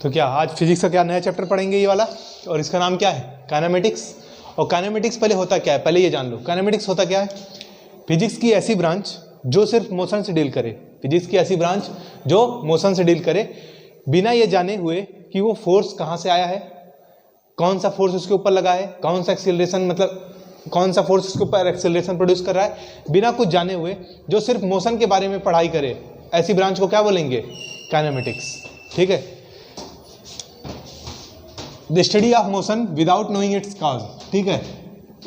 तो क्या आज फिजिक्स का क्या नया चैप्टर पढ़ेंगे ये वाला, और इसका नाम क्या है, काइनेमेटिक्स। और काइनेमेटिक्स पहले होता क्या है, पहले ये जान लो। काइनेमेटिक्स होता क्या है, फिजिक्स की ऐसी ब्रांच जो सिर्फ मोशन से डील करे। फिजिक्स की ऐसी ब्रांच जो मोशन से डील करे, बिना ये जाने हुए कि वो फोर्स कहाँ से आया है, कौन सा फोर्स उसके ऊपर लगा है, कौन सा एक्सीलरेशन, मतलब कौन सा फोर्स उसके ऊपर एक्सीलरेशन प्रोड्यूस कर रहा है, बिना कुछ जाने हुए जो सिर्फ मोशन के बारे में पढ़ाई करे, ऐसी ब्रांच को क्या बोलेंगे, काइनेमेटिक्स। ठीक है, the study of motion without knowing it's cause. ठीक है,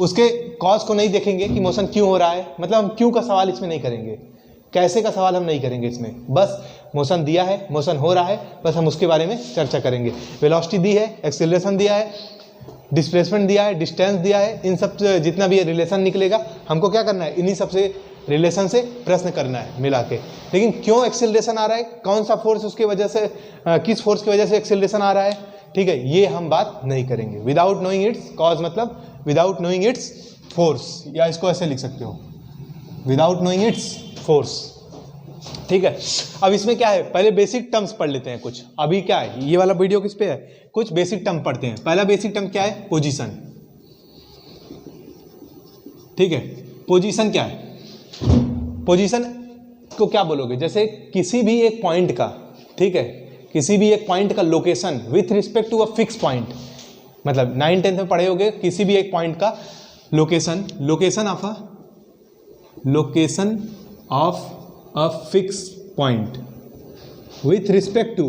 उसके कॉज को नहीं देखेंगे कि मोशन क्यों हो रहा है, मतलब हम क्यों का सवाल इसमें नहीं करेंगे, कैसे का सवाल हम नहीं करेंगे इसमें, बस मोशन दिया है, मोशन हो रहा है, बस हम उसके बारे में चर्चा करेंगे। वेलोसिटी दी है, एक्सीलरेशन दिया है, डिस्प्लेसमेंट दिया है, डिस्टेंस दिया है, इन सब जितना भी रिलेशन निकलेगा हमको क्या करना है, इन्हीं सबसे रिलेशन से प्रश्न करना है मिला के। लेकिन क्यों एक्सीलरेशन आ रहा है, कौन सा फोर्स उसके वजह से, किस फोर्स की वजह से एक्सीलरेशन आ रहा है, ठीक है, ये हम बात नहीं करेंगे। विदाउट नोइंग इट्स कॉज मतलब विदाउट नोइंग इट्स फोर्स, या इसको ऐसे लिख सकते हो, विदाउट नोइंग इट्स फोर्स। ठीक है, अब इसमें क्या है, पहले बेसिक टर्म्स पढ़ लेते हैं कुछ। अभी क्या है, ये वाला वीडियो किस पे है, कुछ बेसिक टर्म पढ़ते हैं। पहला बेसिक टर्म क्या है, पोजीशन। ठीक है, पोजीशन क्या है, पोजीशन को क्या बोलोगे, जैसे किसी भी एक पॉइंट का, ठीक है, किसी भी एक पॉइंट का location with respect to a fix point, मतलब 9th-10th में पढ़े होगे, किसी भी एक पॉइंट का location, location of a fix point with respect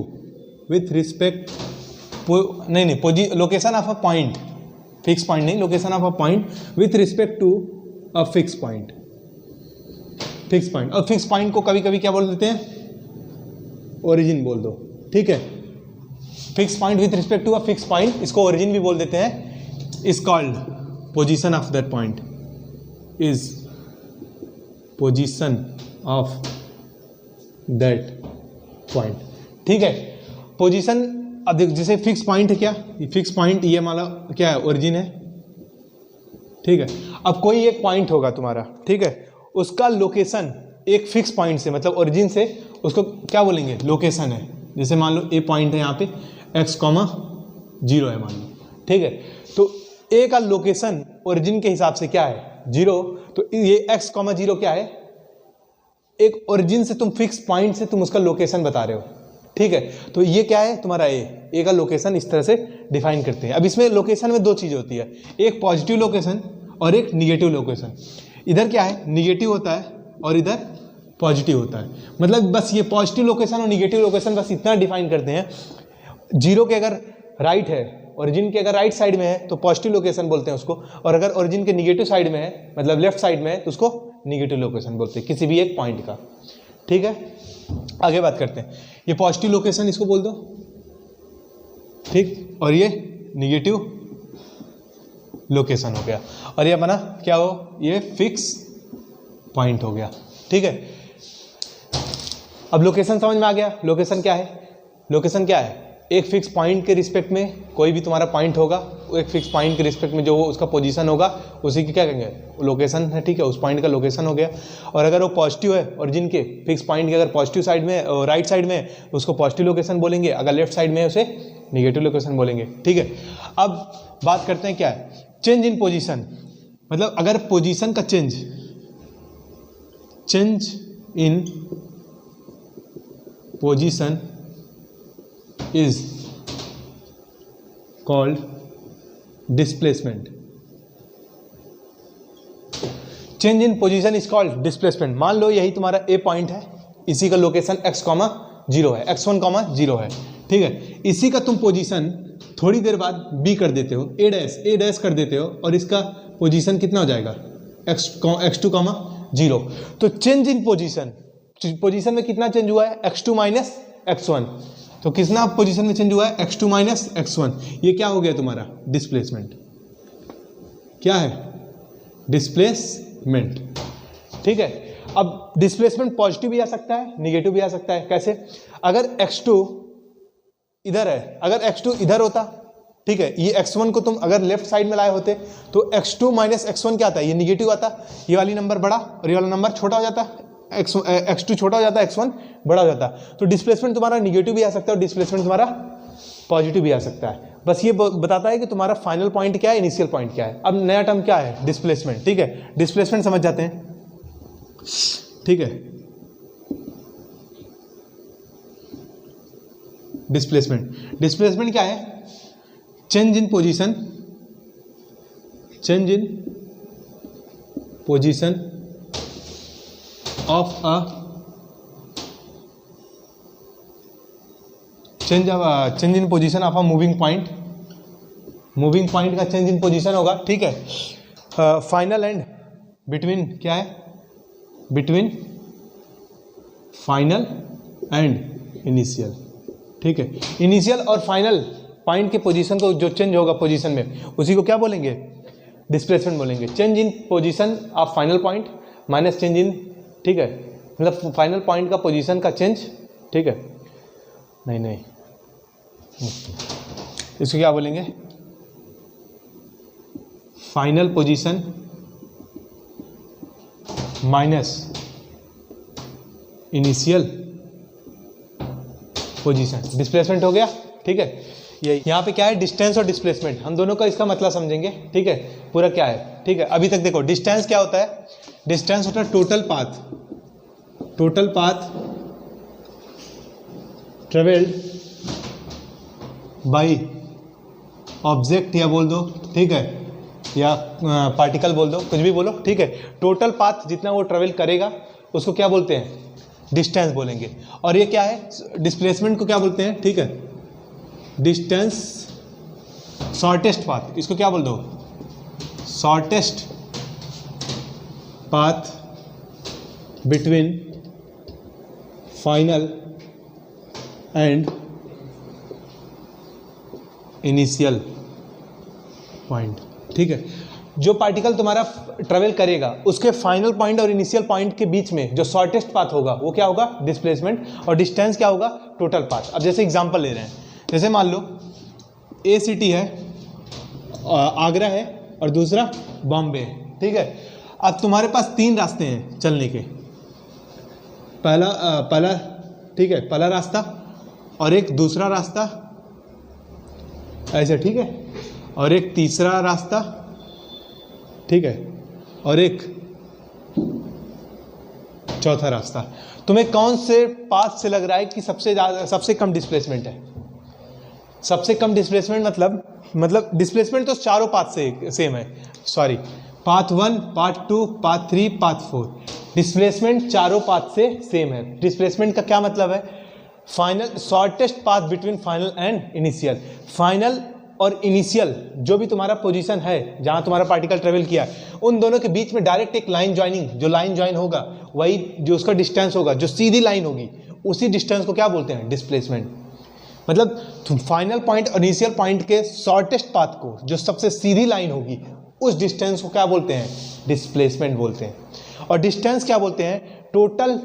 location of a point, fix point नहीं, location of a point with respect to a fix point, fix point. और फिक्स पॉइंट को कभी कभी क्या बोल देते हैं, ओरिजिन बोल दो। ठीक है, fix point with respect to a fix point, इसको ओरिजिन भी बोल देते हैं, is called position of that point, is position of that point. ठीक है, पोजीशन, अब देखो जैसे फिक्स पॉइंट है, क्या फिक्स पॉइंट, ये मान लो क्या है, ओरिजिन है। ठीक है, अब कोई एक पॉइंट होगा तुम्हारा, ठीक है, उसका लोकेशन एक फिक्स पॉइंट से, मतलब ओरिजिन से, उसको क्या बोलेंगे, लोकेशन है। जैसे मान लो ए पॉइंट है यहाँ पे, x,0 है मान लो। ठीक है, तो ए का लोकेशन ओरिजिन के हिसाब से क्या है, 0, तो ये x,0 क्या है, एक ओरिजिन से तुम फिक्स पॉइंट से तुम उसका लोकेशन बता रहे हो। ठीक है, तो ये क्या है तुम्हारा ए का लोकेशन इस तरह से डिफाइन करते हैं। अब इसमें लोकेशन में दो चीज़ होती है, एक पॉजिटिव लोकेशन और एक निगेटिव लोकेशन। इधर क्या है, निगेटिव होता है और इधर पॉजिटिव होता है। मतलब बस ये पॉजिटिव लोकेशन और निगेटिव लोकेशन बस इतना डिफाइन करते हैं, 0 के अगर राइट है, ओरिजिन के अगर राइट साइड में है तो पॉजिटिव लोकेशन बोलते हैं उसको, और अगर ओरिजिन के निगेटिव साइड में है, मतलब लेफ्ट साइड में है, तो उसको निगेटिव लोकेशन बोलते हैं किसी भी एक पॉइंट का। ठीक है, आगे बात करते हैं। ये पॉजिटिव लोकेशन इसको बोल दो, ठीक, और ये निगेटिव लोकेशन हो गया, और ये बना क्या हो, ये फिक्स पॉइंट हो गया। ठीक है, अब लोकेशन समझ में आ गया। लोकेशन क्या है, लोकेशन क्या है, एक फिक्स पॉइंट के रिस्पेक्ट में कोई भी तुम्हारा पॉइंट होगा, वो एक फिक्स पॉइंट के रिस्पेक्ट में जो उसका पोजीशन होगा उसी की क्या कहेंगे, लोकेशन है। ठीक है, उस पॉइंट का लोकेशन हो गया। और अगर वो पॉजिटिव है, ओरिजिन के फिक्स पॉइंट के अगर पॉजिटिव साइड में, राइट साइड में, तो उसको पॉजिटिव लोकेशन बोलेंगे, अगर लेफ्ट साइड में है उसे निगेटिव लोकेशन बोलेंगे। ठीक है, अब बात करते हैं क्या है, चेंज इन पोजीशन। मतलब अगर पोजीशन का change in position is called displacement. Change in position is called displacement. मान लो यही तुम्हारा A पॉइंट है, इसी का लोकेशन x,0 है, x1,0 है। ठीक है, इसी का तुम पोजीशन थोड़ी देर बाद B कर देते हो, A' कर देते हो, और इसका पोजीशन कितना हो जाएगा, x2,0। तो चेंज इन पोजीशन में कितना चेंज हुआ है, x2 माइनस x1। तो कितना पोजीशन में चेंज हुआ है, x2 माइनस x1। ये क्या हो गया तुम्हारा, डिस्प्लेसमेंट। क्या है, डिस्प्लेसमेंट। ठीक है, अब डिस्प्लेसमेंट पॉजिटिव भी आ सकता है, निगेटिव भी आ सकता है। कैसे, अगर x2 इधर है, अगर x2 इधर होता, ठीक है, ये x1 को तुम अगर लेफ्ट साइड में लाए होते तो x2 माइनस x1 क्या आता है, ये निगेटिव आता, ये वाली नंबर बड़ा और ये वाला नंबर छोटा हो जाता, x2 छोटा हो जाता, x1 बड़ा हो जाता। तो डिस्प्लेसमेंट तुम्हारा निगेटिव भी आ सकता है और डिस्प्लेसमेंट तुम्हारा पॉजिटिव भी आ सकता है। बस ये बताता है कि तुम्हारा फाइनल पॉइंट क्या है, इनिशियल पॉइंट क्या है। अब नया टर्म क्या है, डिस्प्लेसमेंट। ठीक है, डिस्प्लेसमेंट समझ जाते हैं। ठीक है, डिस्प्लेसमेंट क्या है, change in position, change in position of a change in position of a moving point. Moving point का चेंज इन पोजीशन होगा। ठीक है, फाइनल एंड बिटवीन क्या है, बिटवीन फाइनल एंड इनिशियल। ठीक है, इनिशियल और फाइनल पॉइंट के पोजीशन को जो चेंज होगा पोजीशन में, उसी को क्या बोलेंगे, डिस्प्लेसमेंट बोलेंगे। Change in position of final point minus change in, ठीक है, मतलब फाइनल पॉइंट का पोजीशन का चेंज। ठीक है, नहीं इसको क्या बोलेंगे, final position minus initial position, displacement हो गया। ठीक है, ये यहाँ पे क्या है, डिस्टेंस और डिस्प्लेसमेंट, हम दोनों का इसका मतलब समझेंगे। ठीक है, पूरा क्या है। ठीक है, अभी तक देखो डिस्टेंस क्या होता है, डिस्टेंस होता है total path travelled by object, या बोल दो, ठीक है, या पार्टिकल बोल दो, कुछ भी बोलो। ठीक है, टोटल पाथ जितना वो ट्रेवल करेगा उसको क्या बोलते हैं, डिस्टेंस बोलेंगे। और ये क्या है, डिस्प्लेसमेंट को क्या बोलते हैं, ठीक है, डिस्टेंस शॉर्टेस्ट पाथ, इसको क्या बोल दो, shortest path between final and initial point. ठीक है, जो पार्टिकल तुम्हारा ट्रेवल करेगा उसके फाइनल पॉइंट और इनिशियल पॉइंट के बीच में जो शॉर्टेस्ट पाथ होगा वो क्या होगा, डिस्प्लेसमेंट, और डिस्टेंस क्या होगा, टोटल पाथ। अब जैसे एग्जांपल ले रहे हैं, जैसे मान लो ए सिटी है, आगरा है, और दूसरा बॉम्बे है। ठीक है, अब तुम्हारे पास 3 रास्ते हैं चलने के, पहला ठीक है, पहला रास्ता और एक दूसरा रास्ता ऐसे, ठीक है, और एक तीसरा रास्ता, ठीक है, और एक चौथा रास्ता। तुम्हें कौन से पाथ से लग रहा है कि सबसे कम डिस्प्लेसमेंट है? सबसे कम डिस्प्लेसमेंट मतलब डिस्प्लेसमेंट तो चारों पाथ से सेम है, sorry, path 1, path 2, path 3, path 4, displacement चारों पाथ से सेम है। डिस्प्लेसमेंट का क्या मतलब है, final shortest path between final and initial. Final और इनिशियल जो भी तुम्हारा पोजीशन है जहां तुम्हारा पार्टिकल ट्रेवल किया, उन दोनों के बीच में डायरेक्ट एक लाइन ज्वाइनिंग, जो लाइन ज्वाइन होगा वही जो उसका डिस्टेंस होगा, जो सीधी लाइन होगी, उसी डिस्टेंस को क्या बोलते हैं, डिस्प्लेसमेंट। मतलब फाइनल पॉइंट और इनिशियल पॉइंट के शॉर्टेस्ट पाथ को, जो सबसे सीधी लाइन होगी, उस डिस्टेंस को क्या बोलते हैं, डिस्प्लेसमेंट बोलते हैं। और डिस्टेंस क्या बोलते हैं, total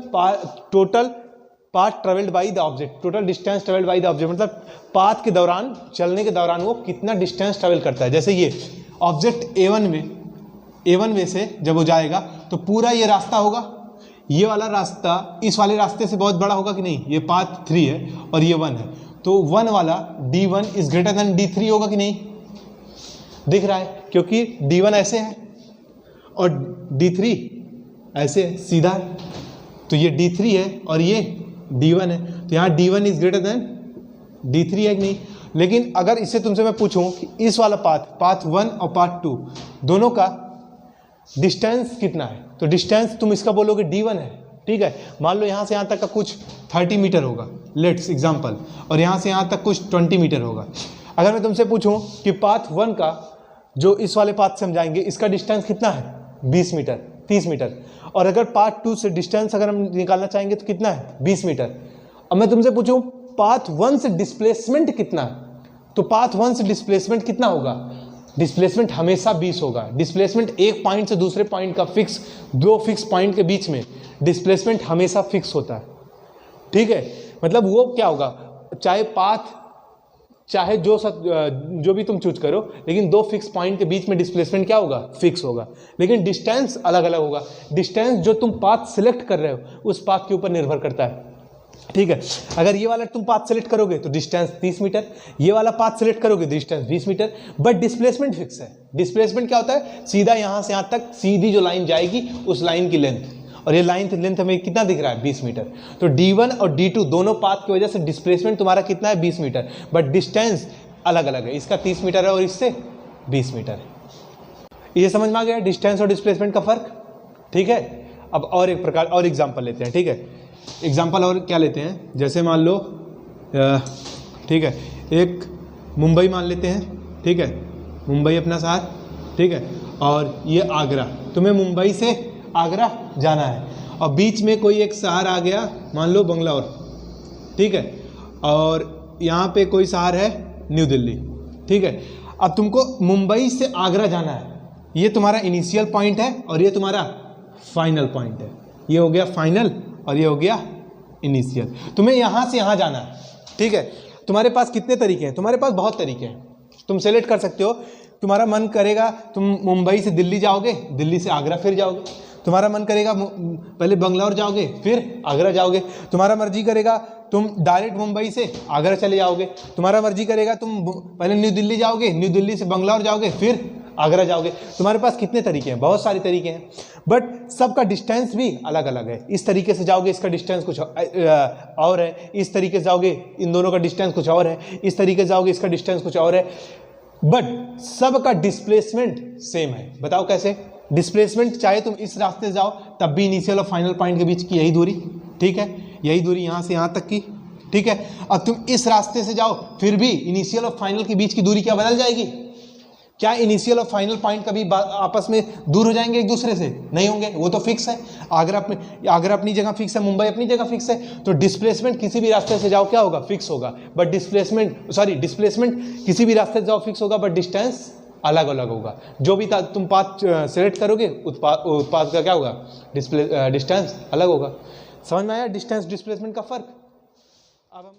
path travelled by the object, total distance travelled by the object, मतलब पाथ के दौरान, चलने के दौरान वो कितना डिस्टेंस ट्रेवल करता है। जैसे ये ऑब्जेक्ट A1 में से जब वो जाएगा तो पूरा ये रास्ता होगा, ये वाला रास्ता इस वाले रास्ते से बहुत बड़ा होगा कि नहीं, ये पाथ 3 है और ये 1 है, तो 1 वाला D1 is greater than D3 होगा कि नहीं, दिख रहा है, क्योंकि D1 ऐसे है और D3 ऐसे है, सीधा है, तो ये D3 है और ये D1 है, तो यहाँ D1 is greater than D3 है कि नहीं। लेकिन अगर इससे तुमसे मैं पूछूं कि इस वाला पाथ 1 और पाथ 2 दोनों का डिस्टेंस कितना है, तो डिस्टेंस तुम इसका बोलोगे D1 है। ठीक है, मान लो यहाँ से यहाँ तक का कुछ 30 मीटर होगा, लेट्स एग्जाम्पल, और यहाँ से यहाँ तक कुछ 20 मीटर होगा। अगर मैं तुमसे पूछूं कि पाथ 1 का जो इस वाले पाथ से हम जाएंगे, इसका डिस्टेंस कितना है, 20 मीटर, 30 मीटर, और अगर पाथ 2 से डिस्टेंस अगर हम निकालना चाहेंगे तो कितना है, 20 मीटर। अब मैं तुमसे पूछूं पाथ 1 से डिस्प्लेसमेंट कितना है, तो पाथ 1 से डिस्प्लेसमेंट कितना होगा, डिस्प्लेसमेंट हमेशा 20 होगा। डिस्प्लेसमेंट एक पॉइंट से दूसरे पॉइंट का फिक्स, दो फिक्स पॉइंट के बीच में डिस्प्लेसमेंट हमेशा फिक्स होता है। ठीक है, मतलब वो क्या होगा, चाहे पाथ, चाहे जो भी तुम चूज करो, लेकिन दो फिक्स पॉइंट के बीच में डिस्प्लेसमेंट क्या होगा, फिक्स होगा। लेकिन डिस्टेंस अलग अलग होगा, डिस्टेंस जो तुम पाथ सिलेक्ट कर रहे हो उस पाथ के ऊपर निर्भर करता है। ठीक है। अगर ये वाला तुम पाथ सेलेक्ट करोगे तो डिस्टेंस 30 मीटर, ये वाला पाथ सेलेक्ट करोगे distance 20 metre, but displacement fix है। डिस्प्लेसमेंट क्या होता है? सीधा यहां से यहां तक सीधी जो लाइन जाएगी उस लाइन की लेंथ, और ये लाइन लेंथ हमें कितना दिख रहा है? 20 मीटर। तो D1 और D2 दोनों पाथ की वजह से डिस्प्लेसमेंट तुम्हारा कितना है? 20 मीटर, बट डिस्टेंस अलग अलग है। इसका 30 मीटर है और इससे 20 मीटर है। ये समझ में आ गया डिस्टेंस और डिस्प्लेसमेंट का फर्क? ठीक है। अब और एक प्रकार और एग्जांपल लेते हैं। ठीक है, एग्जांपल और क्या लेते हैं? जैसे मान लो ठीक है, एक मुंबई मान लेते हैं। ठीक है, मुंबई अपना शहर, ठीक है, और ये आगरा। तुम्हें मुंबई से आगरा जाना है और बीच में कोई एक शहर आ गया, मान लो बंगलौर, ठीक है, और यहाँ पे कोई शहर है न्यू दिल्ली। ठीक है, अब तुमको मुंबई से आगरा जाना है। ये तुम्हारा इनिशियल पॉइंट है और ये तुम्हारा फाइनल पॉइंट है। ये हो गया फाइनल और ये हो गया इनिशियल। तुम्हें यहाँ से यहाँ जाना है। ठीक है, तुम्हारे पास कितने तरीके हैं? तुम्हारे पास बहुत तरीके हैं, तुम सेलेक्ट कर सकते हो। तुम्हारा मन करेगा तुम मुंबई से दिल्ली जाओगे, दिल्ली से आगरा फिर जाओगे। तुम्हारा मन करेगा पहले बंगलौर जाओगे फिर आगरा जाओगे। तुम्हारा मर्जी करेगा तुम डायरेक्ट मुंबई से आगरा चले जाओगे। तुम्हारा मर्जी करेगा तुम पहले न्यू दिल्ली जाओगे, न्यू दिल्ली से बंगलौर जाओगे फिर आगरा जाओगे। तुम्हारे पास कितने तरीके हैं? बहुत सारे तरीके हैं, बट सबका डिस्टेंस भी अलग अलग है। इस तरीके से जाओगे इसका डिस्टेंस कुछ और है, इस तरीके से जाओगे इन दोनों का डिस्टेंस कुछ और है, इस तरीके से जाओगे इसका डिस्टेंस कुछ और है, बट सबका डिस्प्लेसमेंट सेम है। बताओ कैसे? डिस्प्लेसमेंट चाहे तुम इस रास्ते से जाओ तब भी इनिशियल और फाइनल पॉइंट के बीच की यही दूरी, ठीक है, यही दूरी यहाँ से यहाँ तक की, ठीक है। अब तुम इस रास्ते से जाओ फिर भी इनिशियल और फाइनल के बीच की दूरी क्या बदल जाएगी? क्या इनिशियल और फाइनल पॉइंट कभी आपस में दूर हो जाएंगे एक दूसरे से? नहीं होंगे, वो तो फिक्स है। आगरा अपनी जगह फिक्स है, मुंबई अपनी जगह फिक्स है। तो डिस्प्लेसमेंट किसी भी रास्ते से जाओ क्या होगा? फिक्स होगा। बट डिस्प्लेसमेंट किसी भी रास्ते से जाओ फिक्स होगा, बट डिस्टेंस अलग अलग होगा। जो भी तुम पाथ सेलेक्ट करोगे उत्पाद का क्या होगा? डिस्टेंस अलग होगा। समझ में आया डिस्टेंस डिस्प्लेसमेंट का फर्क? अब हम